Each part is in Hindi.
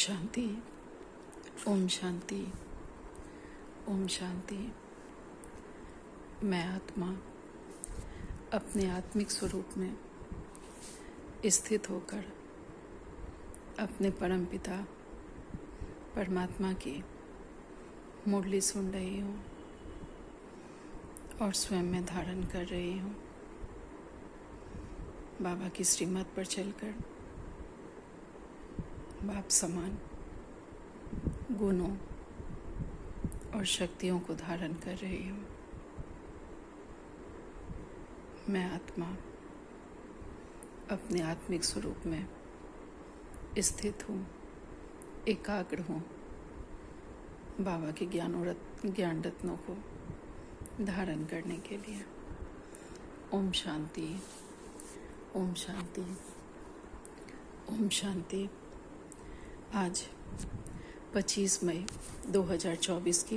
शांति। ओम शांति। ओम शांति। मैं आत्मा अपने आत्मिक स्वरूप में स्थित होकर अपने परमपिता परमात्मा की मुरली सुन रही हूँ और स्वयं में धारण कर रही हूँ। बाबा की श्रीमत पर चलकर बाप समान गुणों और शक्तियों को धारण कर रही हूँ। मैं आत्मा अपने आत्मिक स्वरूप में स्थित हूँ, एकाग्र हूँ बाबा के ज्ञान रत्नों को धारण करने के लिए। ओम शांति। ओम शांति। ओम शांति। आज 25 मई 2024 की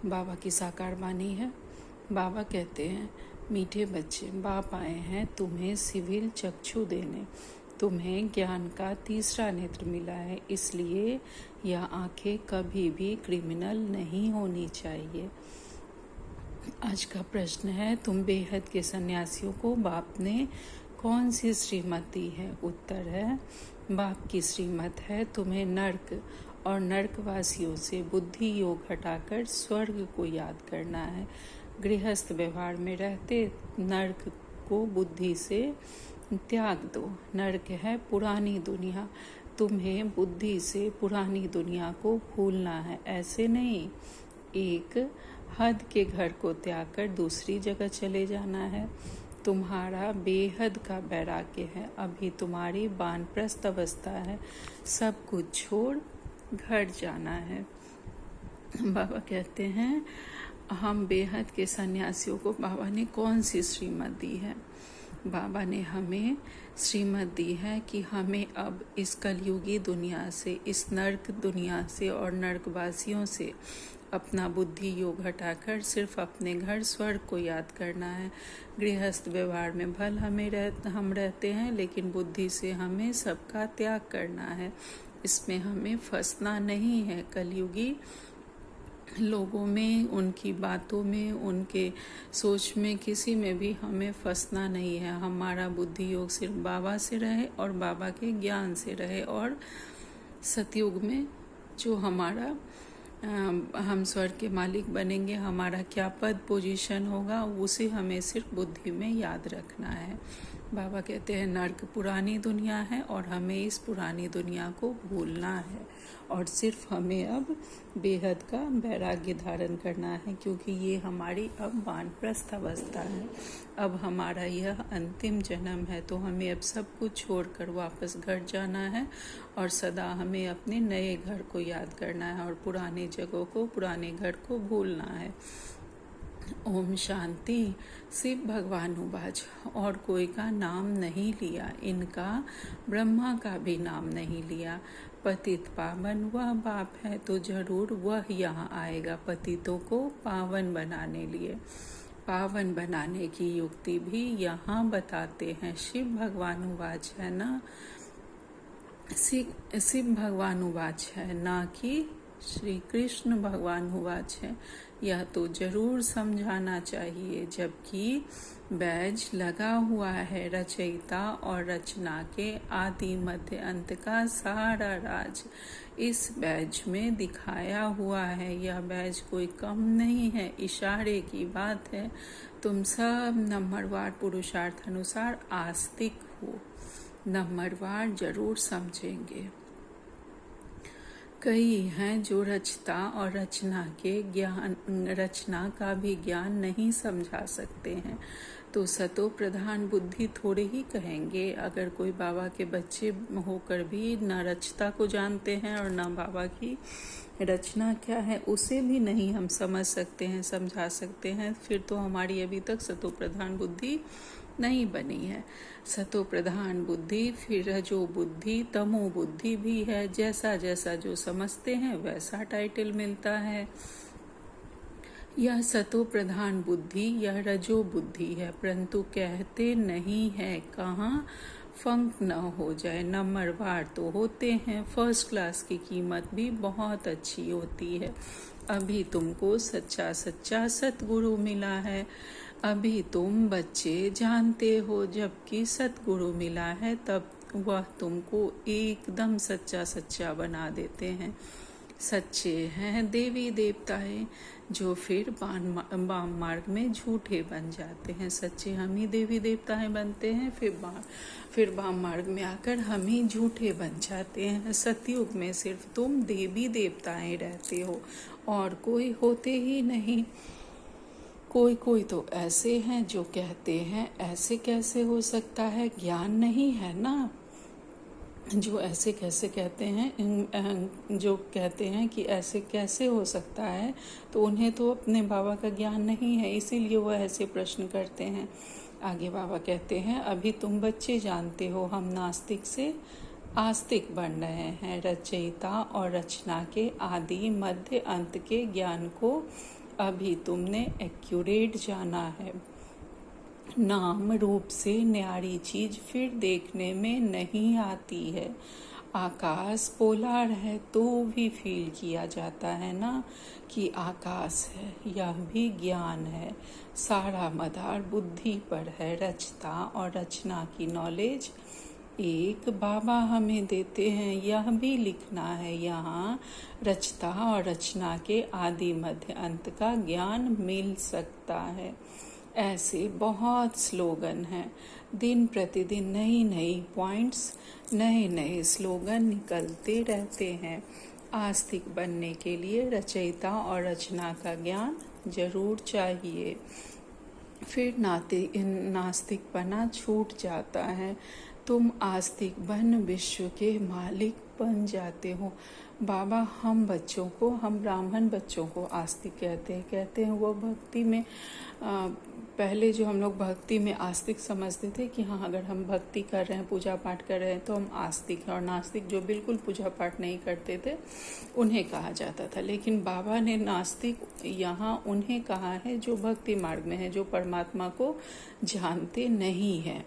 बाबा की साकार वाणी है। बाबा कहते हैं, मीठे बच्चे, बाप आए हैं तुम्हें सिविल चक्षु देने, तुम्हें ज्ञान का तीसरा नेत्र मिला है, इसलिए यह आंखें कभी भी क्रिमिनल नहीं होनी चाहिए। आज का प्रश्न है, तुम बेहद के सन्यासियों को बाप ने कौन सी श्रीमत दी है? उत्तर है, बाप की श्रीमत है तुम्हें नर्क और नर्कवासियों से बुद्धि योग हटाकर स्वर्ग को याद करना है। गृहस्थ व्यवहार में रहते नर्क को बुद्धि से त्याग दो। नर्क है पुरानी दुनिया, तुम्हें बुद्धि से पुरानी दुनिया को भूलना है। ऐसे नहीं, एक हद के घर को त्याग कर दूसरी जगह चले जाना है। तुम्हारा बेहद का वैराग्य है, अभी तुम्हारी वानप्रस्थ अवस्था है, सब कुछ छोड़ घर जाना है। बाबा कहते हैं, हम बेहद के सन्यासियों को बाबा ने कौन सी श्रीमत दी है? बाबा ने हमें श्रीमत दी है कि हमें अब इस कलयुगी दुनिया से, इस नर्क दुनिया से और नर्कवासियों से अपना बुद्धि योग हटाकर सिर्फ अपने घर स्वर्ग को याद करना है। गृहस्थ व्यवहार में भल हम रहते हैं, लेकिन बुद्धि से हमें सबका त्याग करना है। इसमें हमें फंसना नहीं है। कलयुगी लोगों में, उनकी बातों में, उनके सोच में, किसी में भी हमें फंसना नहीं है। हमारा बुद्धि योग सिर्फ बाबा से रहे और बाबा के ज्ञान से रहे। और सतयुग में जो हमारा हम स्वर्ग के मालिक बनेंगे, हमारा क्या पद पोजीशन होगा, उसे हमें सिर्फ बुद्धि में याद रखना है। बाबा कहते हैं, नर्क पुरानी दुनिया है और हमें इस पुरानी दुनिया को भूलना है और सिर्फ हमें अब बेहद का वैराग्य धारण करना है, क्योंकि ये हमारी अब वानप्रस्थ अवस्था है। अब हमारा यह अंतिम जन्म है, तो हमें अब सब कुछ छोड़कर वापस घर जाना है और सदा हमें अपने नए घर को याद करना है और पुराने जगहों को, पुराने घर को भूलना है। ओम शांति। शिव भगवान उवाच, और कोई का नाम नहीं लिया, इनका ब्रह्मा का भी नाम नहीं लिया। पतित पावन वह बाप है, तो जरूर वह यहाँ आएगा पतितों को पावन बनाने लिए। पावन बनाने की युक्ति भी यहाँ बताते हैं। शिव भगवान उवाच है ना, शिव भगवान उवाच है ना कि श्री कृष्ण भगवान उवाच है। यह तो जरूर समझाना चाहिए, जबकि बैज लगा हुआ है रचयिता और रचना के आदि मध्य अंत का सारा राज इस बैज में दिखाया हुआ है। यह बैज कोई कम नहीं है, इशारे की बात है। तुम सब नंबरवार पुरुषार्थ अनुसार आस्तिक हो, नंबरवार जरूर समझेंगे। कई हैं जो रचता और रचना का भी ज्ञान नहीं समझा सकते हैं, तो सतो प्रधान बुद्धि थोड़े ही कहेंगे। अगर कोई बाबा के बच्चे होकर भी न रचता को जानते हैं और न बाबा की रचना क्या है उसे भी नहीं हम समझ सकते हैं, समझा सकते हैं, फिर तो हमारी अभी तक सतो प्रधान बुद्धि नहीं बनी है। सतो प्रधान बुद्धि, फिर रजो बुद्धि, तमो बुद्धि भी है। जैसा जैसा जो समझते हैं वैसा टाइटल मिलता है। यह सतो प्रधान बुद्धि, यह रजो बुद्धि है, परंतु कहते नहीं है। कहाँ? फंक न हो जाए। नंबरवार तो होते हैं, फर्स्ट क्लास की कीमत भी बहुत अच्छी होती है। अभी तुमको सच्चा सच्चा सतगुरु मिला है। अभी तुम बच्चे जानते हो, जबकि सतगुरु मिला है तब वह तुमको एकदम सच्चा सच्चा बना देते हैं। सच्चे हैं देवी देवताएं, जो फिर वाम मार्ग में झूठे बन जाते हैं। सच्चे हम ही देवी देवताएं बनते हैं, फिर वाम मार्ग में आकर हम ही झूठे बन जाते हैं। सतयुग में सिर्फ तुम देवी देवताएं रहते हो और कोई होते ही नहीं। कोई कोई तो ऐसे हैं जो कहते हैं ऐसे कैसे हो सकता है, ज्ञान नहीं है ना। जो ऐसे कैसे कहते हैं, जो कहते हैं कि ऐसे कैसे हो सकता है, तो उन्हें तो अपने बाबा का ज्ञान नहीं है, इसीलिए वह ऐसे प्रश्न करते हैं। आगे बाबा कहते हैं, अभी तुम बच्चे जानते हो हम नास्तिक से आस्तिक बन रहे हैं। रचयिता और रचना के आदि मध्य अंत के ज्ञान को अभी तुमने एक्यूरेट जाना है। नाम रूप से न्यारी चीज फिर देखने में नहीं आती है। आकाश पोलार है तो भी फील किया जाता है ना कि आकाश है, यह भी ज्ञान है। सारा मदार बुद्धि पर है। रचता और रचना की नॉलेज एक बाबा हमें देते हैं, यह भी लिखना है यहाँ। रचता और रचना के आदि मध्य अंत का ज्ञान मिल सकता है। ऐसे बहुत स्लोगन हैं, दिन प्रतिदिन नई नई पॉइंट्स, नए नए स्लोगन निकलते रहते हैं। आस्तिक बनने के लिए रचयिता और रचना का ज्ञान जरूर चाहिए, फिर नास्तिकपना छूट जाता है। तुम आस्तिक बन विश्व के मालिक बन जाते हो। बाबा हम ब्राह्मण बच्चों को आस्तिक कहते हैं वो भक्ति में पहले जो हम लोग भक्ति में आस्तिक समझते थे कि हाँ, अगर हम भक्ति कर रहे हैं, पूजा पाठ कर रहे हैं तो हम आस्तिक हैं। और नास्तिक जो बिल्कुल पूजा पाठ नहीं करते थे उन्हें कहा जाता था। लेकिन बाबा ने नास्तिक यहाँ उन्हें कहा है जो भक्ति मार्ग में है, जो परमात्मा को जानते नहीं हैं।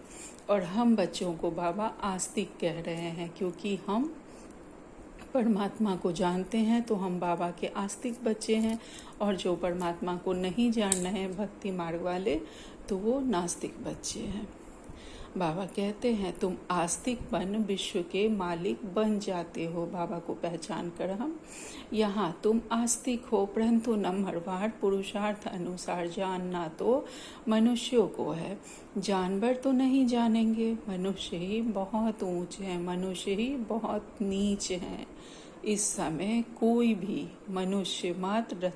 और हम बच्चों को बाबा आस्तिक कह रहे हैं, क्योंकि हम परमात्मा को जानते हैं तो हम बाबा के आस्तिक बच्चे हैं। और जो परमात्मा को नहीं जान रहे हैं भक्ति मार्ग वाले, तो वो नास्तिक बच्चे हैं। बाबा कहते हैं तुम आस्तिक बन विश्व के मालिक बन जाते हो। बाबा को पहचान कर हम यहाँ तुम आस्तिक हो, परंतु नंबरवार पुरुषार्थ अनुसार जानना तो मनुष्यों को है। जानवर तो नहीं जानेंगे, मनुष्य ही बहुत ऊंच है, मनुष्य ही बहुत नीच है। इस समय कोई भी मनुष्य मात्र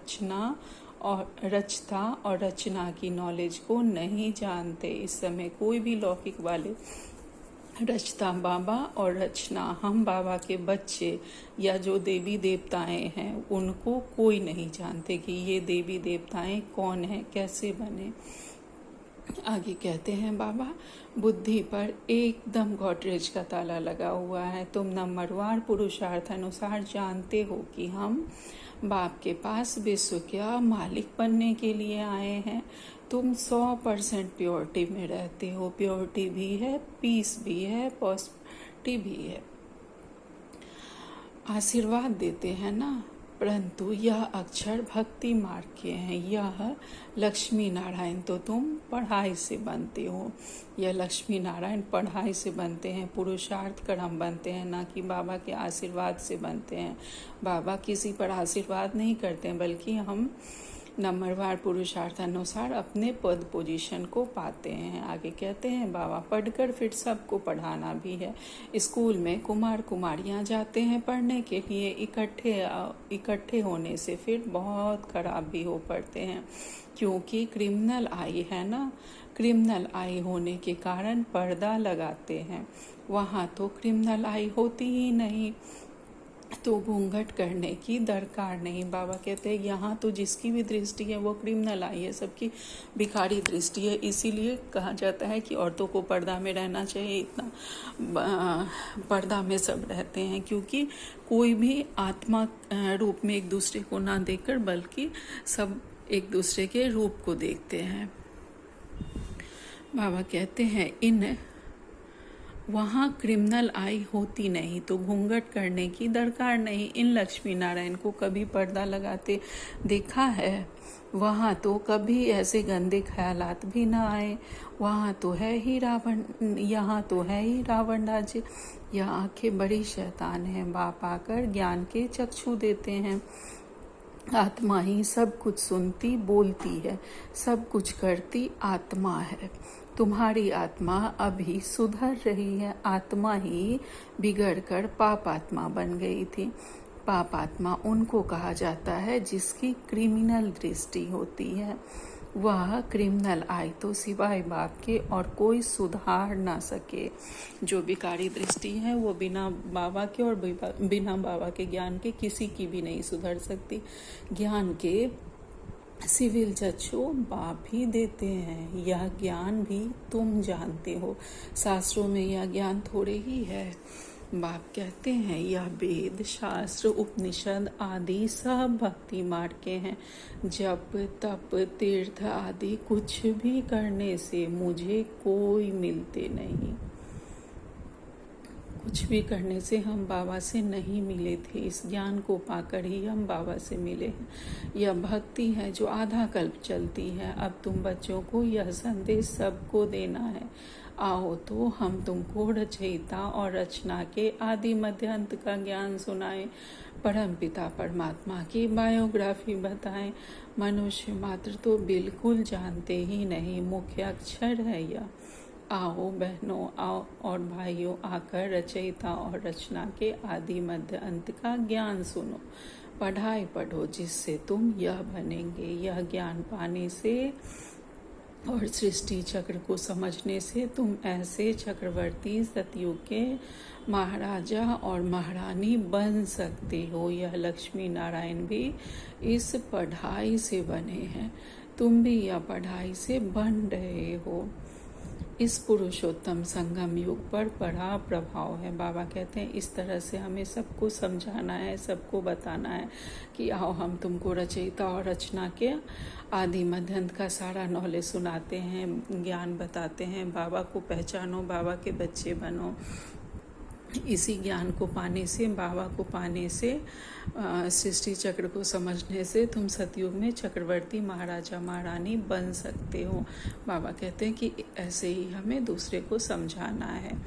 रचता और रचना की नॉलेज को नहीं जानते। इस समय कोई भी लौकिक वाले रचता बाबा और रचना हम बाबा के बच्चे या जो देवी देवताएं हैं उनको कोई नहीं जानते कि ये देवी देवताएं कौन है, कैसे बने। आगे कहते हैं बाबा, बुद्धि पर एकदम गॉडरेज का ताला लगा हुआ है। तुम नंबरवार पुरुषार्थ अनुसार जानते हो कि हम बाप के पास विश्व का मालिक बनने के लिए आए हैं। तुम 100% प्योरिटी में रहते हो। प्योरिटी भी है, पीस भी है, पॉसिबिलिटी भी है। आशीर्वाद देते हैं ना, परंतु यह अक्षर भक्ति मार्ग के हैं। यह लक्ष्मी नारायण तो तुम पढ़ाई से बनते हो। यह लक्ष्मी नारायण पढ़ाई से बनते हैं, पुरुषार्थ कर्म बनते हैं, ना कि बाबा के आशीर्वाद से बनते हैं। बाबा किसी पर आशीर्वाद नहीं करते हैं, बल्कि हम नंबरवार पुरुषार्थ अनुसार अपने पद पोजीशन को पाते हैं। आगे कहते हैं बाबा, पढ़कर फिर सबको पढ़ाना भी है। स्कूल में कुमार कुमारियां जाते हैं पढ़ने के लिए, इकट्ठे होने से फिर बहुत खराब भी हो पड़ते हैं, क्योंकि क्रिमिनल आई है ना। क्रिमिनल आई होने के कारण पर्दा लगाते हैं। वहाँ तो क्रिमिनल आई होती ही नहीं, तो घूंघट करने की दरकार नहीं। बाबा कहते हैं यहाँ तो जिसकी भी दृष्टि है वो क्रिमिनल आई है, सबकी भिखारी दृष्टि है। इसीलिए कहा जाता है कि औरतों को पर्दा में रहना चाहिए। इतना पर्दा में सब रहते हैं, क्योंकि कोई भी आत्मा रूप में एक दूसरे को ना देखकर, बल्कि सब एक दूसरे के रूप को देखते हैं। बाबा कहते हैं इन वहाँ क्रिमिनल आई होती नहीं तो घूंघट करने की दरकार नहीं। इन लक्ष्मी नारायण को कभी पर्दा लगाते देखा है? वहाँ तो कभी ऐसे गंदे ख्यालात भी ना आए। वहाँ तो है ही रावण, यहाँ तो है ही रावण राज्य। यह आंखें बड़ी शैतान है, बाप आकर ज्ञान के चक्षु देते हैं। आत्मा ही सब कुछ सुनती बोलती है, सब कुछ करती आत्मा है। तुम्हारी आत्मा अभी सुधर रही है, आत्मा ही बिगड़कर पाप आत्मा बन गई थी। पाप आत्मा उनको कहा जाता है जिसकी क्रिमिनल दृष्टि होती है। वह क्रिमिनल आए तो सिवाय बाप के और कोई सुधार ना सके। जो विकारी दृष्टि है वो बिना बाबा के और बिना बाबा के ज्ञान के किसी की भी नहीं सुधर सकती। ज्ञान के सिविल जज हो बाप ही देते हैं। यह ज्ञान भी तुम जानते हो, शास्त्रों में यह ज्ञान थोड़े ही है। बाप कहते हैं यह वेद शास्त्र उपनिषद आदि सब भक्ति मार्ग के हैं। जप तप तीर्थ आदि कुछ भी करने से मुझे कोई मिलते नहीं। कुछ भी करने से हम बाबा से नहीं मिले थे, इस ज्ञान को पाकर ही हम बाबा से मिले हैं। यह भक्ति है जो आधा कल्प चलती है। अब तुम बच्चों को यह संदेश सबको देना है। आओ तो हम तुमको रचयिता और रचना के आदि मध्य अंत का ज्ञान सुनाएं, परम पिता परमात्मा की बायोग्राफी बताएं। मनुष्य मात्र तो बिल्कुल जानते ही नहीं, मुख्य अक्षर है यह। आओ बहनों, आओ और भाइयों, आकर रचयिता और रचना के आदि मध्य अंत का ज्ञान सुनो। पढ़ाई पढ़ो जिससे तुम यह बनेंगे। यह ज्ञान पाने से और सृष्टि चक्र को समझने से तुम ऐसे चक्रवर्ती सतयुग के महाराजा और महारानी बन सकते हो। यह लक्ष्मी नारायण भी इस पढ़ाई से बने हैं, तुम भी यह पढ़ाई से बन रहे हो। इस पुरुषोत्तम संगम युग पर बड़ा प्रभाव है। बाबा कहते हैं इस तरह से हमें सबको समझाना है, सबको बताना है कि आओ हम तुमको रचयिता और रचना के आदि मध्य का सारा नॉलेज सुनाते हैं, ज्ञान बताते हैं। बाबा को पहचानो, बाबा के बच्चे बनो। इसी ज्ञान को पाने से, बाबा को पाने से, सृष्टि चक्र को समझने से तुम सतयुग में चक्रवर्ती महाराजा महारानी बन सकते हो। बाबा कहते हैं कि ऐसे ही हमें दूसरे को समझाना है।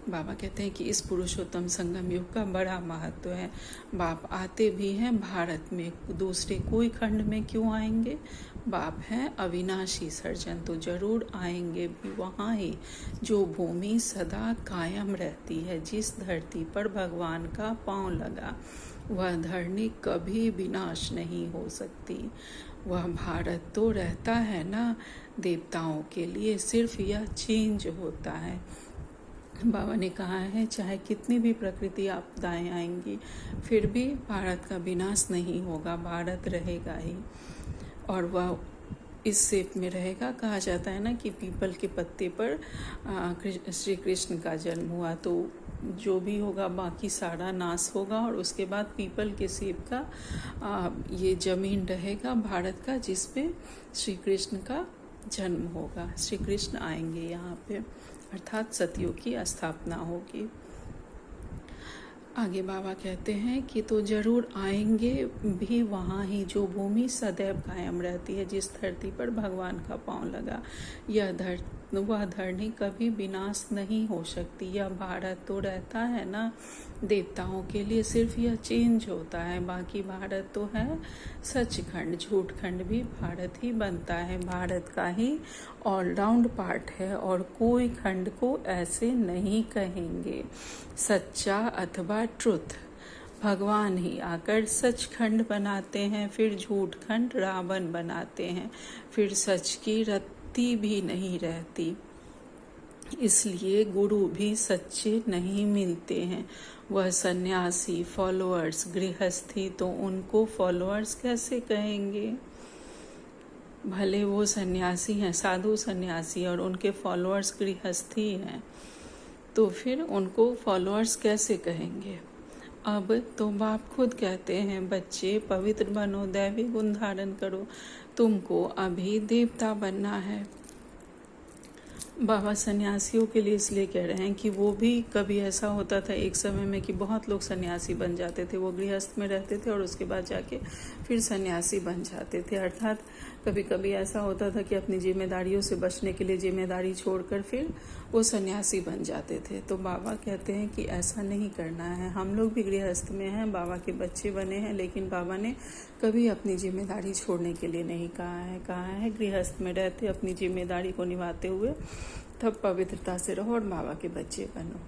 बाबा कहते हैं कि इस पुरुषोत्तम संगम युग का बड़ा महत्व है। बाप आते भी हैं भारत में, दूसरे कोई खंड में क्यों आएंगे? बाप हैं अविनाशी सर्जन, तो जरूर आएंगे भी वहाँ ही जो भूमि सदा कायम रहती है। जिस धरती पर भगवान का पांव लगा वह धरनी कभी विनाश नहीं हो सकती। वह भारत तो रहता है ना देवताओं के लिए, सिर्फ यह चेंज होता है। बाबा ने कहा है चाहे कितनी भी प्रकृति आपदाएं आएंगी फिर भी भारत का विनाश नहीं होगा, भारत रहेगा ही। और वह इस शेप में रहेगा। कहा जाता है ना कि पीपल के पत्ते पर श्री कृष्ण का जन्म हुआ, तो जो भी होगा बाकी सारा नाश होगा और उसके बाद पीपल के शेप का ये जमीन रहेगा भारत का, जिसपे श्री कृष्ण का जन्म होगा। श्री कृष्ण आएंगे यहाँ पे, अर्थात सतयुग की स्थापना होगी। आगे बाबा कहते हैं कि तो जरूर आएंगे भी वहाँ ही जो भूमि सदैव कायम रहती है, जिस धरती पर भगवान का पांव लगा। वह धरनी कभी विनाश नहीं हो सकती। यह भारत तो रहता है ना देवताओं के लिए, सिर्फ यह चेंज होता है। बाकी भारत तो है सचखंड, झूठखंड भी भारत ही बनता है। भारत का ही ऑलराउंड पार्ट है और कोई खंड को ऐसे नहीं कहेंगे। सच्चा अथवा ट्रुथ भगवान ही आकर सचखंड बनाते हैं, फिर झूठखंड रावण बनाते हैं, फिर सच की रत्ती भी नहीं रहती। इसलिए गुरु भी सच्चे नहीं मिलते हैं। वह सन्यासी, फॉलोअर्स, गृहस्थी, तो उनको फॉलोअर्स कैसे कहेंगे? भले वो सन्यासी हैं, साधु सन्यासी, और उनके फॉलोअर्स गृहस्थी हैं, तो फिर उनको फॉलोअर्स कैसे कहेंगे? अब तो बाप खुद कहते हैं बच्चे पवित्र बनो, दैवी गुण धारण करो। तुमको अभी देवता बनना है। बाबा सन्यासियों के लिए इसलिए कह रहे हैं कि वो भी कभी ऐसा होता था एक समय में कि बहुत लोग सन्यासी बन जाते थे। वो गृहस्थ में रहते थे और उसके बाद जाके फिर सन्यासी बन जाते थे। अर्थात कभी कभी ऐसा होता था कि अपनी जिम्मेदारियों से बचने के लिए जिम्मेदारी छोड़कर फिर वो सन्यासी बन जाते थे। तो बाबा कहते हैं कि ऐसा नहीं करना है। हम लोग भी गृहस्थ में हैं, बाबा के बच्चे बने हैं, लेकिन बाबा ने कभी अपनी जिम्मेदारी छोड़ने के लिए नहीं कहा है गृहस्थ में रहते अपनी जिम्मेदारी को निभाते हुए तब पवित्रता से रहो और बाबा के बच्चे बनो।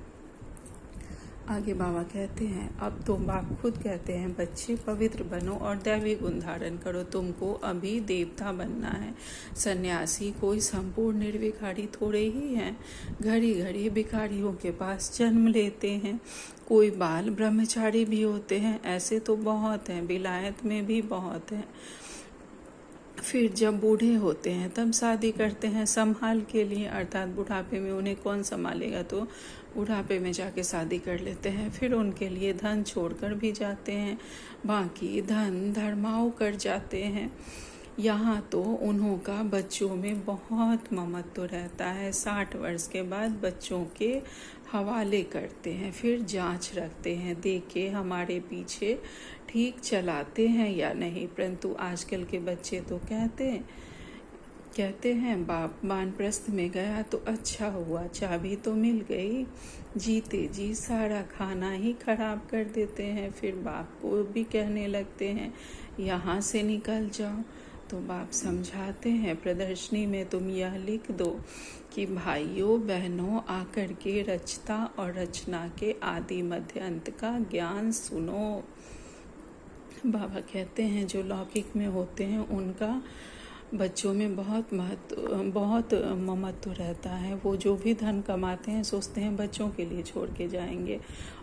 आगे बाबा कहते हैं, अब तो बाप खुद कहते हैं, बच्चे पवित्र बनो और दैवी गुण धारण करो। तुमको अभी देवता बनना है। सन्यासी कोई संपूर्ण निर्विकारी थोड़े ही हैं। घड़ी घड़ी भिखारियों के पास जन्म लेते हैं। कोई बाल ब्रह्मचारी भी होते हैं, ऐसे तो बहुत हैं, विलायत में भी बहुत हैं। फिर जब बूढ़े होते हैं तब शादी करते हैं संभाल के लिए, अर्थात बुढ़ापे में उन्हें कौन संभालेगा, तो बुढ़ापे में जाके शादी कर लेते हैं। फिर उनके लिए धन छोड़कर भी जाते हैं, बाकी धन धर्माओं कर जाते हैं। यहाँ तो उन्हों का बच्चों में बहुत ममत्व रहता है। 60 वर्ष के बाद बच्चों के हवाले करते हैं, फिर जांच रखते हैं, देखे हमारे पीछे ठीक चलाते हैं या नहीं। परंतु आजकल के बच्चे तो कहते हैं बाप वानप्रस्थ में गया तो अच्छा हुआ, चाबी तो मिल गई, जीते जी सारा खाना ही खराब कर देते हैं। फिर बाप को भी कहने लगते हैं यहाँ से निकल जाओ। तो बाप समझाते हैं, प्रदर्शनी में तुम यह लिख दो कि भाइयों बहनों आकर के रचता और रचना के आदि मध्य अंत का ज्ञान सुनो। बाबा कहते हैं जो लौकिक में होते हैं उनका बच्चों में बहुत ममत्व रहता है। वो जो भी धन कमाते हैं सोचते हैं बच्चों के लिए छोड़ के जाएंगे,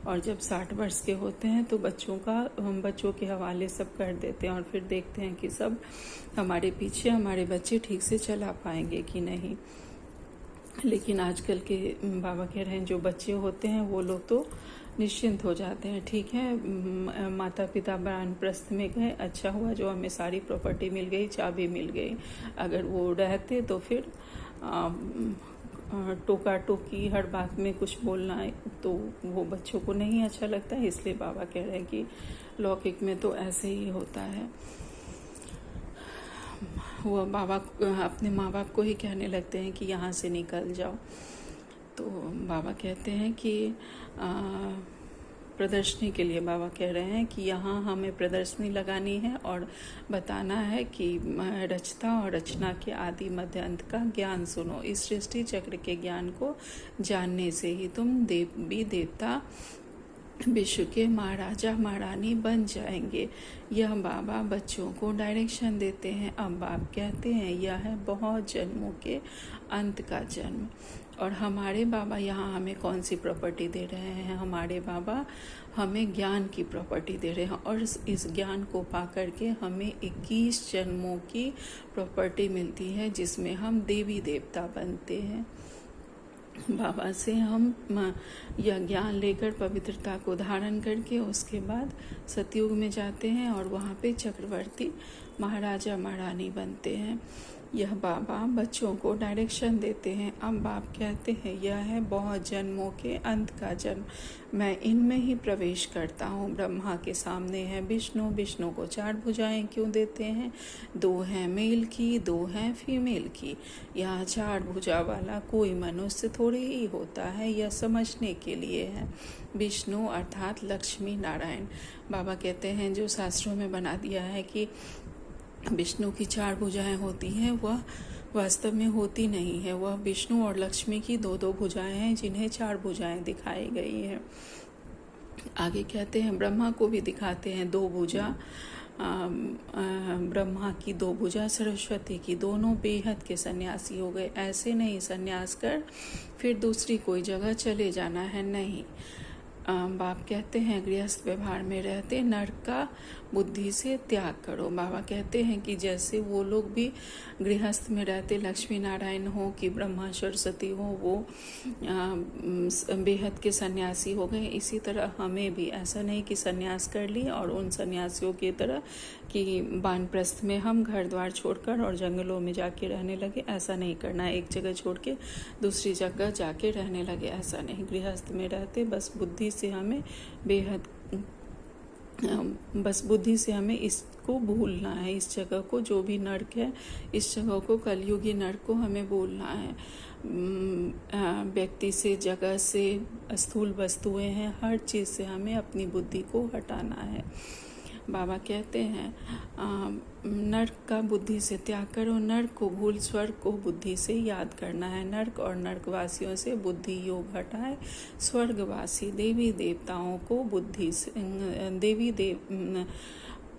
और जब 60 वर्ष के होते हैं तो बच्चों के हवाले सब कर देते हैं और फिर देखते हैं कि सब हमारे पीछे हमारे बच्चे ठीक से चला पाएंगे कि नहीं। लेकिन आजकल के बाबा कह रहे हैं जो बच्चे होते हैं वो लोग तो निश्चिंत हो जाते हैं। ठीक है, माता पिता वानप्रस्थ में गए, अच्छा हुआ जो हमें सारी प्रॉपर्टी मिल गई, चाबी मिल गई। अगर वो रहते तो फिर टोका टोकी हर बात में कुछ बोलना तो वो बच्चों को नहीं अच्छा लगता है। इसलिए बाबा कह रहे हैं कि लौकिक में तो ऐसे ही होता है। वो बाबा अपने माँ बाप को ही कहने लगते हैं कि यहाँ से निकल जाओ। तो बाबा कहते हैं कि प्रदर्शनी के लिए बाबा कह रहे हैं कि यहाँ हमें प्रदर्शनी लगानी है और बताना है कि रचता और रचना के आदि मध्य अंत का ज्ञान सुनो। इस सृष्टि चक्र के ज्ञान को जानने से ही तुम देवी देवता विश्व के महाराजा महारानी बन जाएंगे। यह बाबा बच्चों को डायरेक्शन देते हैं। अब बाप कहते हैं यह है बहुत जन्मों के अंत का जन्म। और हमारे बाबा यहाँ हमें कौन सी प्रॉपर्टी दे रहे हैं? हमारे बाबा हमें ज्ञान की प्रॉपर्टी दे रहे हैं, और इस ज्ञान को पा करके हमें 21 जन्मों की प्रॉपर्टी मिलती है, जिसमें हम देवी देवता बनते हैं। बाबा से हम यह ज्ञान लेकर पवित्रता को धारण करके उसके बाद सतयुग में जाते हैं और वहाँ पे चक्रवर्ती महाराजा महारानी बनते हैं। यह बाबा बच्चों को डायरेक्शन देते हैं। अब बाप कहते हैं यह है बहुत जन्मों के अंत का जन्म। मैं इनमें ही प्रवेश करता हूँ। ब्रह्मा के सामने है विष्णु। विष्णु को 4 भुजाएं क्यों देते हैं? 2 हैं मेल की, 2 हैं फीमेल की। यहाँ 4 भुजा वाला कोई मनुष्य थोड़े ही होता है, यह समझने के लिए है। विष्णु अर्थात लक्ष्मी नारायण। बाबा कहते हैं जो शास्त्रों में बना दिया है कि विष्णु की 4 भुजाएं होती हैं, वह वास्तव में होती नहीं है। वह विष्णु और लक्ष्मी की 2-2 भुजाएं हैं, जिन्हें 4 भुजाएं दिखाई गई हैं। आगे कहते हैं ब्रह्मा को भी दिखाते हैं 2 भुजा। ब्रह्मा की 2 भुजा, सरस्वती की, दोनों बेहद के सन्यासी हो गए। ऐसे नहीं सन्यास कर फिर दूसरी कोई जगह चले जाना है, नहीं। बाप कहते हैं गृहस्थ व्यवहार में रहते नर्क का बुद्धि से त्याग करो। बाबा कहते हैं कि जैसे वो लोग भी गृहस्थ में रहते लक्ष्मी नारायण हो कि ब्रह्मा सरस्वती हो, वो बेहद के सन्यासी हो गए, इसी तरह हमें भी ऐसा नहीं कि सन्यास कर ली और उन सन्यासियों की तरह कि वानप्रस्थ में हम घर द्वार छोड़कर और जंगलों में जाके रहने लगे, ऐसा नहीं करना। एक जगह छोड़ के दूसरी जगह जाके रहने लगे, ऐसा नहीं। गृहस्थ में रहते बस बुद्धि से हमें बस बुद्धि से हमें इसको भूलना है, इस जगह को, जो भी नर्क है इस जगह को, कलयुगी नर्क को हमें भूलना है। व्यक्ति से, जगह से, स्थूल वस्तुएं हैं, हर चीज़ से हमें अपनी बुद्धि को हटाना है। बाबा कहते हैं नर्क का बुद्धि से त्याग करो, नर्क को भूल स्वर्ग को बुद्धि से याद करना है। नर्क और नर्कवासियों से बुद्धि योग हटाए, स्वर्गवासी देवी देवताओं को बुद्धि से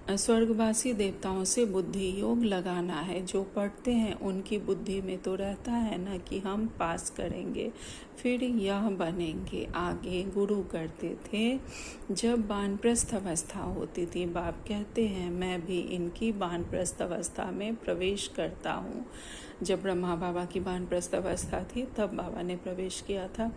स्वर्गवासी देवताओं से बुद्धि योग लगाना है। जो पढ़ते हैं उनकी बुद्धि में तो रहता है ना कि हम पास करेंगे, फिर यह बनेंगे। आगे गुरु करते थे जब वानप्रस्थ अवस्था होती थी। बाप कहते हैं मैं भी इनकी वानप्रस्थ अवस्था में प्रवेश करता हूँ। जब ब्रह्मा बाबा की वानप्रस्थ अवस्था थी तब बाबा ने प्रवेश किया था।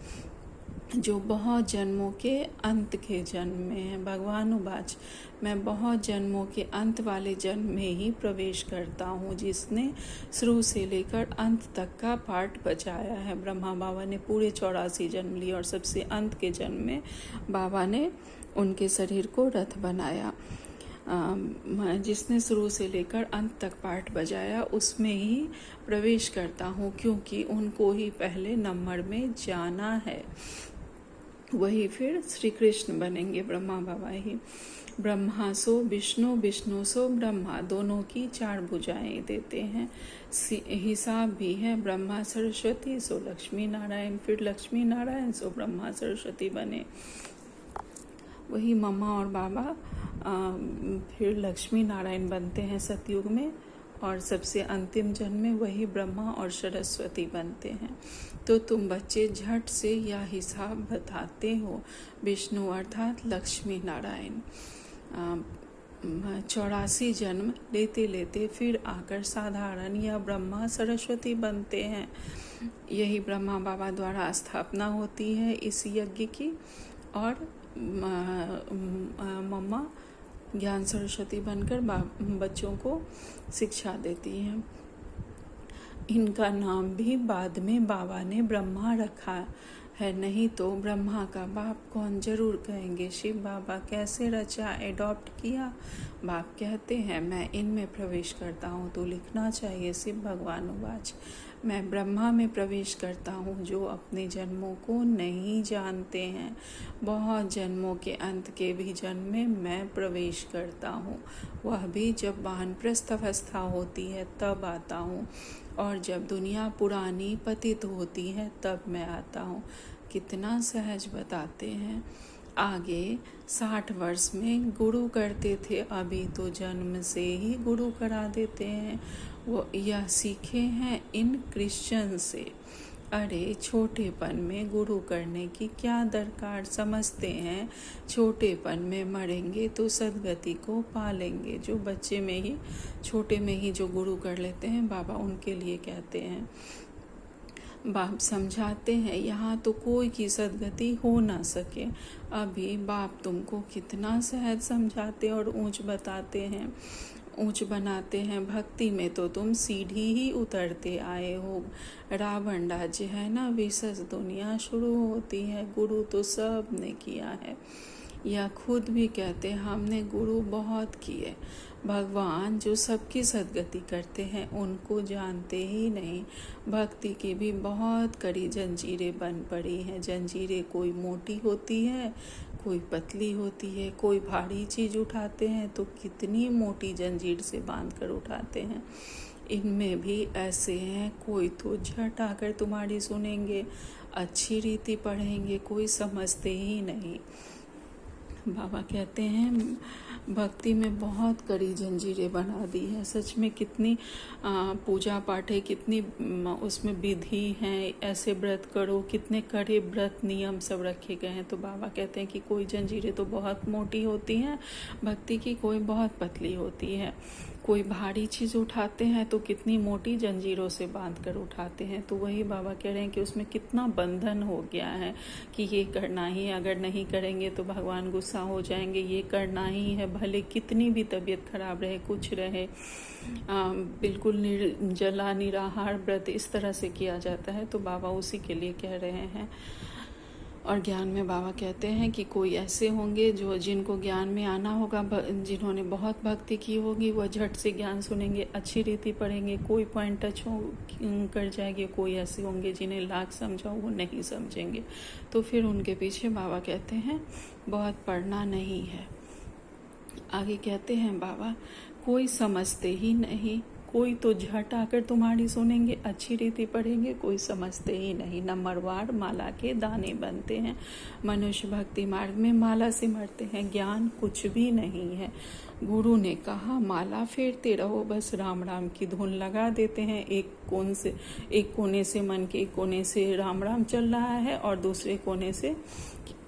जो बहुत जन्मों के अंत के जन्म में है, भगवान उवाच मैं बहुत जन्मों के अंत वाले जन्म में ही प्रवेश करता हूँ, जिसने शुरू से लेकर अंत तक का पाठ बचाया है। ब्रह्मा बाबा ने पूरे 84 जन्म लिए और सबसे अंत के जन्म में बाबा ने उनके शरीर को रथ बनाया। जिसने शुरू से लेकर अंत तक पाठ बजाया उसमें ही प्रवेश करता हूँ, क्योंकि उनको ही पहले नंबर में जाना है, वही फिर श्री कृष्ण बनेंगे। ब्रह्मा बाबा ही ब्रह्मा सो विष्णु, विष्णु सो ब्रह्मा, दोनों की 4 भुजाएं देते हैं। हिसाब भी है ब्रह्मा सरस्वती सो लक्ष्मी नारायण, फिर लक्ष्मी नारायण सो ब्रह्मा सरस्वती बने। वही मम्मा और बाबा फिर लक्ष्मी नारायण बनते हैं सतयुग में, और सबसे अंतिम जन्म में वही ब्रह्मा और सरस्वती बनते हैं। तो तुम बच्चे झट से यह हिसाब बताते हो। विष्णु अर्थात लक्ष्मी नारायण 84 जन्म लेते लेते फिर आकर साधारण या ब्रह्मा सरस्वती बनते हैं। यही ब्रह्मा बाबा द्वारा स्थापना होती है इस यज्ञ की, और मम्मा ज्ञान सरस्वती बनकर बच्चों को शिक्षा देती हैं। इनका नाम भी बाद में बाबा ने ब्रह्मा रखा है, नहीं तो ब्रह्मा का बाप कौन जरूर कहेंगे शिव बाबा कैसे रचा, एडॉप्ट किया। बाप कहते हैं मैं इनमें प्रवेश करता हूँ, तो लिखना चाहिए शिव भगवान उवाच मैं ब्रह्मा में प्रवेश करता हूँ, जो अपने जन्मों को नहीं जानते हैं। बहुत जन्मों के अंत के भी जन्म में मैं प्रवेश करता हूँ, वह भी जब वानप्रस्थ अवस्था होती है तब आता हूँ, और जब दुनिया पुरानी पतित होती है तब मैं आता हूँ। कितना सहज बताते हैं। आगे 60 वर्ष में गुरु करते थे, अभी तो जन्म से ही गुरु करा देते हैं। वो यह सीखे हैं इन क्रिश्चियन से। अरे छोटेपन में गुरु करने की क्या दरकार, समझते हैं छोटेपन में मरेंगे तो सदगति को पालेंगे। जो बच्चे में ही, छोटे में ही जो गुरु कर लेते हैं बाबा उनके लिए कहते हैं। बाप समझाते हैं यहाँ तो कोई की सदगति हो ना सके। अभी बाप तुमको कितना सहज समझाते और ऊंच बताते हैं, ऊंच बनाते हैं। भक्ति में तो तुम सीढ़ी ही उतरते आए हो। रावण राज्य है ना, विशेष दुनिया शुरू होती है। गुरु तो सब ने किया है, यह खुद भी कहते हैं हमने गुरु बहुत किए। भगवान जो सबकी सदगति करते हैं उनको जानते ही नहीं। भक्ति की भी बहुत कड़ी जंजीरें बन पड़ी हैं। जंजीरें कोई मोटी होती है, कोई पतली होती है। कोई भारी चीज़ उठाते हैं तो कितनी मोटी जंजीर से बांध कर उठाते हैं। इनमें भी ऐसे हैं, कोई तो झट आकर तुम्हारी सुनेंगे, अच्छी रीति पढ़ेंगे, कोई समझते ही नहीं। बाबा कहते हैं भक्ति में बहुत कड़ी जंजीरें बना दी है। सच में कितनी पूजा पाठ है, कितनी उसमें विधि है, ऐसे व्रत करो, कितने कड़े व्रत नियम सब रखे गए हैं। तो बाबा कहते हैं कि कोई जंजीरें तो बहुत मोटी होती हैं भक्ति की, कोई बहुत पतली होती है। कोई भारी चीज़ उठाते हैं तो कितनी मोटी जंजीरों से बांध कर उठाते हैं। तो वही बाबा कह रहे हैं कि उसमें कितना बंधन हो गया है कि ये करना ही, अगर नहीं करेंगे तो भगवान गुस्सा हो जाएंगे, ये करना ही है, भले कितनी भी तबीयत खराब रहे, कुछ रहे, बिल्कुल निर्जला निराहार व्रत इस तरह से किया जाता है। तो बाबा उसी के लिए कह रहे हैं। और ज्ञान में बाबा कहते हैं कि कोई ऐसे होंगे जो जिनको ज्ञान में आना होगा, जिन्होंने बहुत भक्ति की होगी, वह झट से ज्ञान सुनेंगे, अच्छी रीति पढ़ेंगे, कोई पॉइंट टच हो कर जाएंगे। कोई ऐसे होंगे जिन्हें लाख समझाओ वो नहीं समझेंगे। तो फिर उनके पीछे बाबा कहते हैं बहुत पढ़ना नहीं है। आगे कहते हैं बाबा कोई समझते ही नहीं, कोई तो झट आकर तुम्हारी सुनेंगे, अच्छी रीति पढ़ेंगे, कोई समझते ही नहीं। नंबरवार माला के दाने बनते हैं। मनुष्य भक्ति मार्ग में माला से मरते हैं, ज्ञान कुछ भी नहीं है। गुरु ने कहा माला फेरते रहो, बस राम राम की धुन लगा देते हैं। एक कोने से मन के एक कोने से राम राम चल रहा है और दूसरे कोने से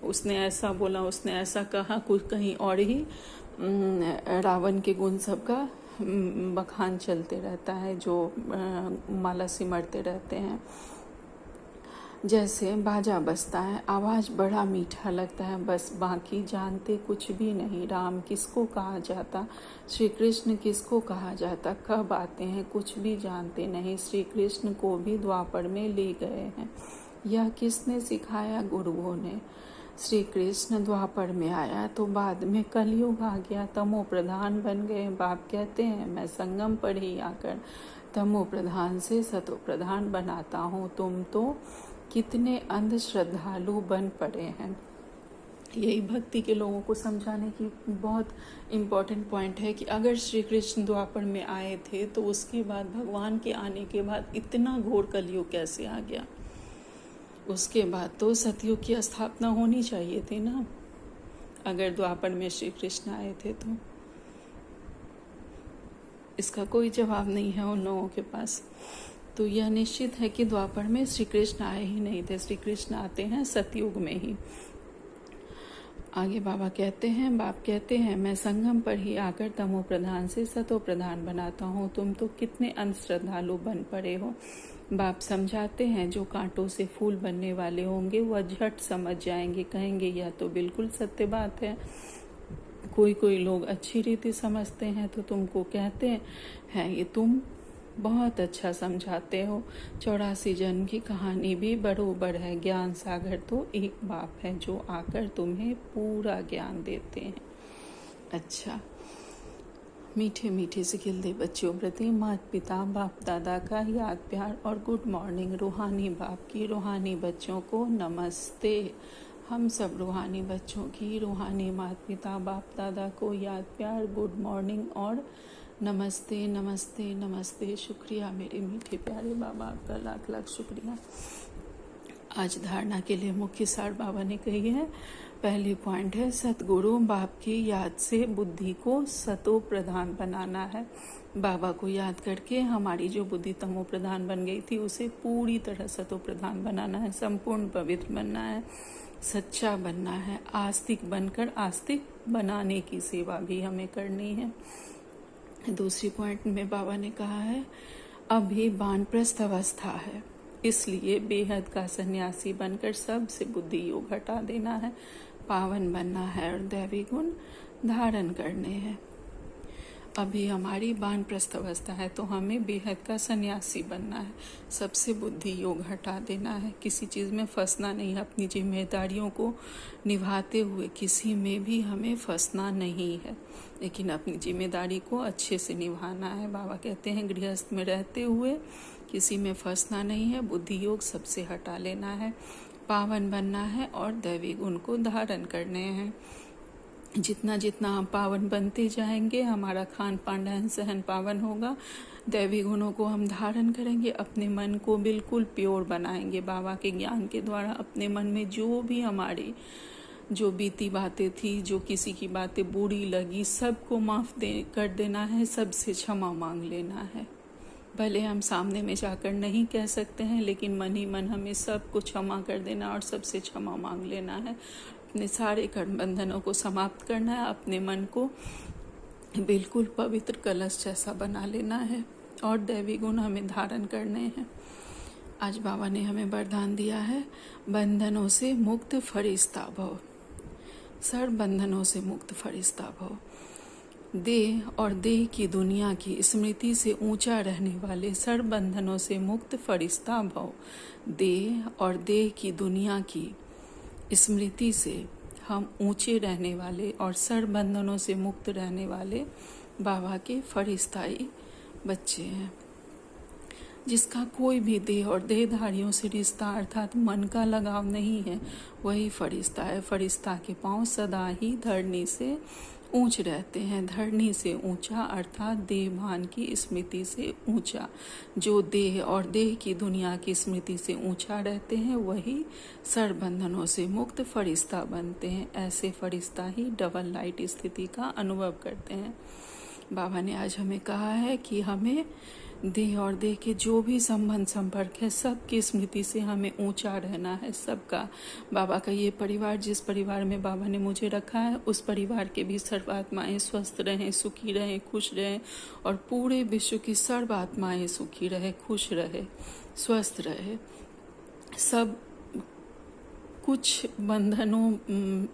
उसने ऐसा बोला, उसने ऐसा कहा, कुछ कहीं और ही रावण के गुण सबका बखान चलते रहता है, जो माला सिमरते रहते हैं। जैसे बाजा बजता है, आवाज़ बड़ा मीठा लगता है, बस बाकी जानते कुछ भी नहीं। राम किसको कहा जाता, श्री कृष्ण किसको कहा जाता, कब आते हैं, कुछ भी जानते नहीं। श्री कृष्ण को भी द्वापर में ले गए हैं। यह किसने सिखाया, गुरुओं ने। श्री कृष्ण द्वापर में आया तो बाद में कलयुग आ गया, तमो प्रधान बन गए। बाप कहते हैं मैं संगम पर ही आकर तमो प्रधान से सतो प्रधान बनाता हूँ। तुम तो कितने अंध श्रद्धालु बन पड़े हैं। यही भक्ति के लोगों को समझाने की बहुत इम्पोर्टेंट पॉइंट है कि अगर श्री कृष्ण द्वापर में आए थे तो उसके बाद भगवान के आने के बाद इतना घोर कलयुग कैसे आ गया। उसके बाद तो सतयुग की स्थापना होनी चाहिए थी ना, अगर द्वापर में श्री कृष्ण आए थे तो। इसका कोई जवाब नहीं है उन लोगों के पास। तो यह निश्चित है कि द्वापर में श्री कृष्ण आए ही नहीं थे, श्री कृष्ण आते हैं सतयुग में ही। आगे बाबा कहते हैं, बाप कहते हैं मैं संगम पर ही आकर तमो प्रधान से सतो प्रधान बनाता हूँ। तुम तो कितने अंधश्रद्धालु बन पड़े हो। बाप समझाते हैं जो कांटों से फूल बनने वाले होंगे वह झट समझ जाएंगे, कहेंगे यह तो बिल्कुल सत्य बात है। कोई लोग अच्छी रीति समझते हैं तो तुमको कहते हैं ये तुम बहुत अच्छा समझाते हो। 84 जन्म की कहानी भी बरोबर है। ज्ञान सागर तो एक बाप है जो आकर तुम्हें पूरा ज्ञान देते हैं। अच्छा, मीठे मीठे से खिलते बच्चों प्रति माता पिता बाप दादा का याद प्यार और गुड मॉर्निंग। रूहानी बाप की रूहानी बच्चों को नमस्ते। हम सब रूहानी बच्चों की रूहानी माता पिता बाप दादा को याद प्यार, गुड मॉर्निंग और नमस्ते नमस्ते नमस्ते। शुक्रिया मेरे मीठे प्यारे बाबा, आपका लाख लाख शुक्रिया। आज धारणा के लिए मुख्य सार बाबा ने कही है। पहली पॉइंट है सतगुरु बाप की याद से बुद्धि को सतो प्रधान बनाना है। बाबा को याद करके हमारी जो बुद्धि तमो प्रधान बन गई थी उसे पूरी तरह सतो प्रधान बनाना है, संपूर्ण पवित्र बनना है, सच्चा बनना है, आस्तिक बनकर आस्तिक बनाने की सेवा भी हमें करनी है। दूसरी पॉइंट में बाबा ने कहा है अभी वानप्रस्थ अवस्था है, इसलिए बेहद का सन्यासी बनकर सबसे बुद्धि योग हटा देना है, पावन बनना है और दैवी गुण धारण करने हैं। अभी हमारी वानप्रस्थ अवस्था है तो हमें बेहद का सन्यासी बनना है, सबसे बुद्धि योग हटा देना है, किसी चीज़ में फंसना नहीं है, अपनी जिम्मेदारियों को निभाते हुए किसी में भी हमें फंसना नहीं है, लेकिन अपनी जिम्मेदारी को अच्छे से निभाना है। बाबा कहते हैं गृहस्थ में रहते हुए किसी में फंसना नहीं है, बुद्धि योग सबसे हटा लेना है, पावन बनना है और दैवी गुण को धारण करने हैं। जितना जितना हम पावन बनते जाएंगे हमारा खान पान रहन सहन पावन होगा, दैवी गुणों को हम धारण करेंगे, अपने मन को बिल्कुल प्योर बनाएंगे। बाबा के ज्ञान के द्वारा अपने मन में जो भी हमारी जो बीती बातें थी, जो किसी की बातें बुरी लगी, सबको माफ़ कर देना है, सबसे क्षमा मांग लेना है। भले हम सामने में जाकर नहीं कह सकते हैं, लेकिन मन ही मन हमें सबको क्षमा कर देना और सबसे क्षमा मांग लेना है। अपने सारे कर्म बंधनों को समाप्त करना है, अपने मन को बिल्कुल पवित्र कलश जैसा बना लेना है और दैवी गुण हमें धारण करने हैं। आज बाबा ने हमें वरदान दिया है, बंधनों से मुक्त फरिश्ता भव। सर्व बंधनों से मुक्त फरिश्ता भव। देह और देह की दुनिया की स्मृति से ऊंचा रहने वाले सर्व बंधनों से मुक्त फरिश्ता भव। देह और देह की दुनिया की स्मृति से हम ऊंचे रहने वाले और सर्व बंधनों से मुक्त रहने वाले बाबा के फरिश्ताई बच्चे हैं। जिसका कोई भी देह और देहधारियों से रिश्ता अर्थात मन का लगाव नहीं है, वही फरिश्ता है। फरिश्ता के पांव सदा ही धरनी से ऊंच रहते हैं। धरनी से ऊंचा अर्थात देहभान की स्मृति से ऊंचा। जो देह और देह की दुनिया की स्मृति से ऊंचा रहते हैं, वही सर्व बंधनों से मुक्त फरिश्ता बनते हैं। ऐसे फरिश्ता ही डबल लाइट स्थिति का अनुभव करते हैं। बाबा ने आज हमें कहा है कि हमें देह और देह के जो भी संबंध संपर्क है, सबकी स्मृति से हमें ऊंचा रहना है। सबका, बाबा का ये परिवार, जिस परिवार में बाबा ने मुझे रखा है, उस परिवार के भी सर्व आत्माएं स्वस्थ रहें, सुखी रहें, खुश रहें और पूरे विश्व की सर्व आत्माएं सुखी रहे, खुश रहे, स्वस्थ रहे। सब कुछ बंधनों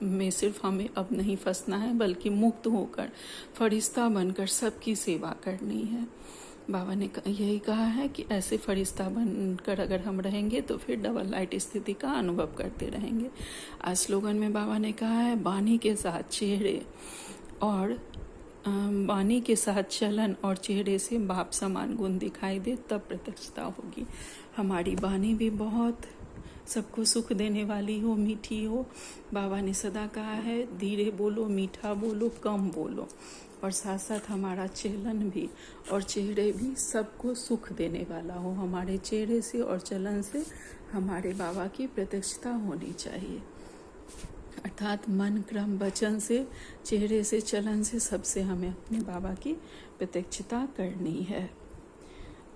में सिर्फ हमें अब नहीं फंसना है, बल्कि मुक्त होकर फरिश्ता बनकर सबकी सेवा करनी है। बाबा ने यही कहा है कि ऐसे फरिश्ता बनकर अगर हम रहेंगे तो फिर डबल लाइट स्थिति का अनुभव करते रहेंगे। आज स्लोगन में बाबा ने कहा है, वाणी के साथ चेहरे और वाणी के साथ चलन और चेहरे से बाप समान गुण दिखाई दे, तब प्रत्यक्षता होगी। हमारी वाणी भी बहुत सबको सुख देने वाली हो, मीठी हो। बाबा ने सदा कहा है, धीरे बोलो, मीठा बोलो, कम बोलो। और साथ साथ हमारा चलन भी और चेहरे भी सबको सुख देने वाला हो। हमारे चेहरे से और चलन से हमारे बाबा की प्रत्यक्षता होनी चाहिए। अर्थात मन, क्रम, वचन से, चेहरे से, चलन से, सबसे हमें अपने बाबा की प्रत्यक्षता करनी है।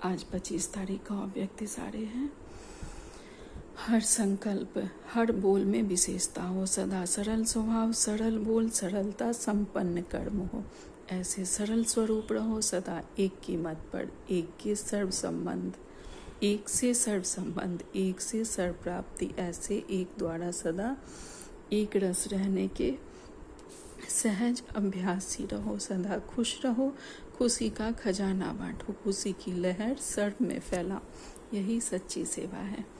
आज 25 तारीख का व्यक्ति सारे हैं। हर संकल्प, हर बोल में विशेषता हो, सदा सरल स्वभाव, सरल बोल, सरलता संपन्न कर्म हो। ऐसे सरल स्वरूप रहो, सदा एक की मत पर, एक के सर्व संबंध, एक से सर्व संबंध, एक से सर्व प्राप्ति। ऐसे एक द्वारा सदा एक रस रहने के सहज अभ्यासी रहो। सदा खुश रहो, खुशी का खजाना बांटो, खुशी की लहर सर्व में फैलाओ। यही सच्ची सेवा है।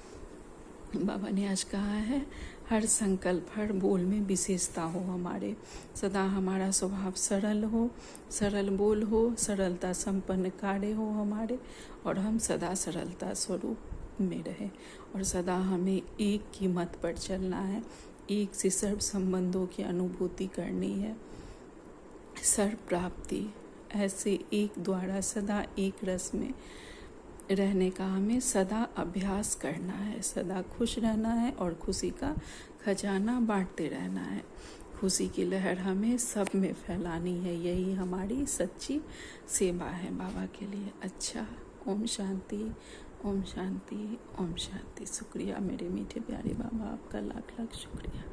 बाबा ने आज कहा है, हर संकल्प, हर बोल में विशेषता हो हमारे। सदा हमारा स्वभाव सरल हो, सरल बोल हो, सरलता संपन्न कार्य हो हमारे, और हम सदा सरलता स्वरूप में रहे। और सदा हमें एक की मत पर चलना है, एक से सर्व संबंधों की अनुभूति करनी है। सर्व प्राप्ति, ऐसे एक द्वारा सदा एक रस में रहने का हमें सदा अभ्यास करना है। सदा खुश रहना है और खुशी का खजाना बांटते रहना है। खुशी की लहर हमें सब में फैलानी है। यही हमारी सच्ची सेवा है बाबा के लिए। अच्छा, ओम शांति, ओम शांति, ओम शांति। शुक्रिया मेरे मीठे प्यारे बाबा, आपका लाख लाख शुक्रिया।